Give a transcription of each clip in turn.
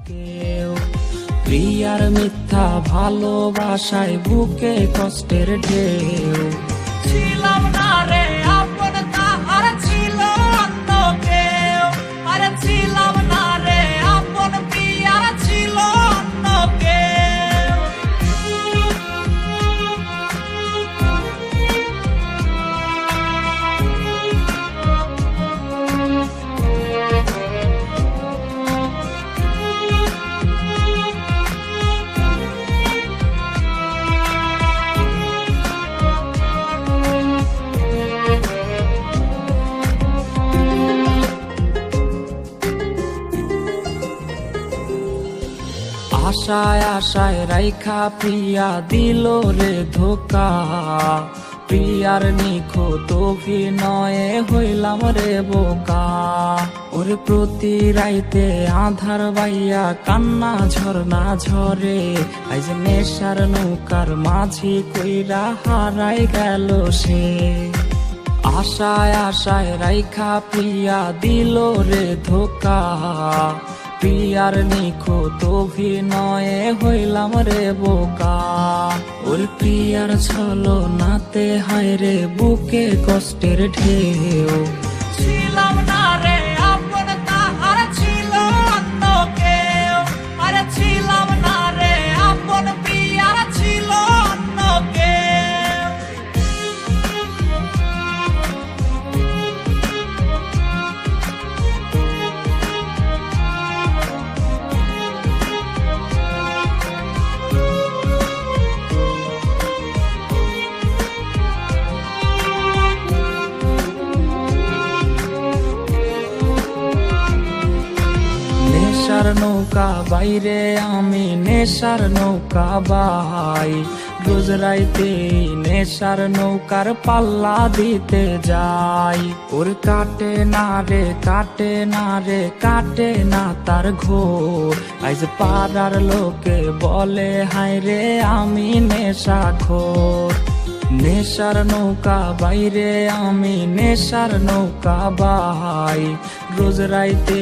কেউ প্রিয়ার মিথ্যা ভালোবাসায় বুকে কষ্টের ঢেউ। ছিলাম না রে আপন তাহার ছিল অন্য কেউ, আরে ছিলাম না রে আপন প্রিয়ার ছিল অন্য কেউ। আশায় আশায় রাইখা প্রিয়া দিল রে ধোকা, প্রিয়ার নিখুঁত অভিনয়ে হইলাম রে বোকা। ওরে প্রতি রাইতে আধার বাইয়া কান্না ঝরনা ঝরে, আজ নেশার নৌকার মাঝি কইরা হারাই গেল সে। আশায় আশায় রাইখা প্রিয়া দিল রে ধোকা, প্রিয়ার নিখুঁত অভিনয়ে হইলাম রে বোকা। ওর প্রিয়ার ছলো নাতে হায় রে বুকে কষ্টের ঢেউ। ছিলাম না রে আপন তাহার ছিল অন্য কেউ, আরে ছিলাম না রে আপন প্রিয়ার ছিল অন্য কেউ। নেশার নৌকা বাইরে আমি নেশার নৌকা বাই, রোজ রাইতে নেশার নৌকার পাল্লা দিতে যাই। ওর কাটে না রে কাটে না রে কাটে না তার ঘোর, আজ পাড়ার লোকে বলে হায় রে আমি নেশাখোর। নেশার নৌকা বাইরে আমি নেশার নৌকা বাই, রোজ রাইতে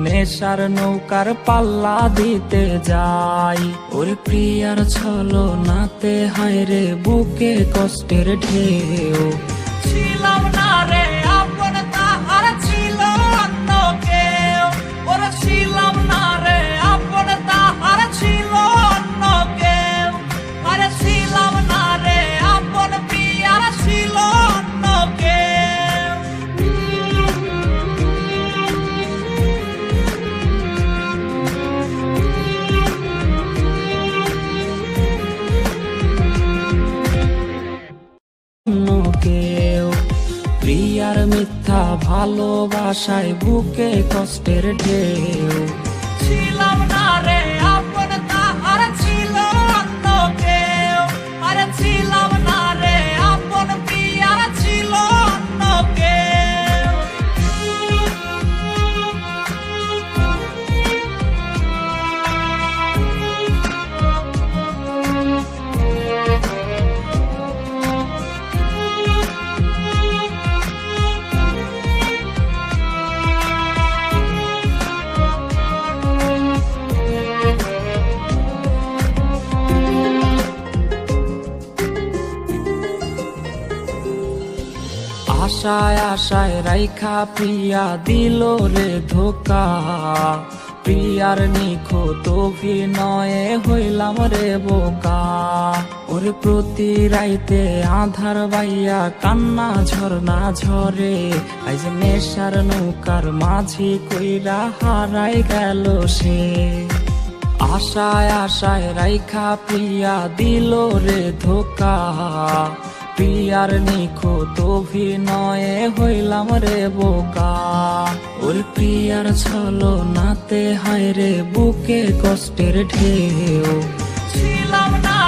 নেশার নৌকার পাল্লা দিতে যাই। ওর প্রিয়ার ছলো নাতে হায় রে বুকে কষ্টের ঢেউ। ছিলাম না রে আপন তাহার ছিল অন্য কেউ, ওর ছিলাম না রে আপন তাহার ছিল অন্য কেউ, আরে ছিলাম না রে আপন প্রিয়ার ছিল অন্য কেউ। কেউ প্রিয়ার মিথ্যা ভালোবাসায় বুকে কষ্টের ঢেউ। ছিলাম না রে আপন তাহার ছিল অন্য কেউ, আরে ছিলাম না রে আপন প্রিয়ার ছিল অন্য কেউ। আশায় আশায় রাইখা প্রিয়া দিল রে ধোকা, প্রিয়ার নিখুঁত অভিনয়ে হইলাম রে বোকা। ওরে প্রতি রাইতে আধার বাইয়া কান্না ঝরনা ঝরে, আজ নেশার নৌকার মাঝি কইরা হারাই গেল সে। আশায় আশায় রাইখা প্রিয়া দিল রে ধোকা, প্রিয়ার নিখুঁত অভিনয়ে হইলাম রে বোকা। ওর প্রিয়ার ছলো নাতে হায় রে বুকে কষ্টের ঢেউ। ছিলাম না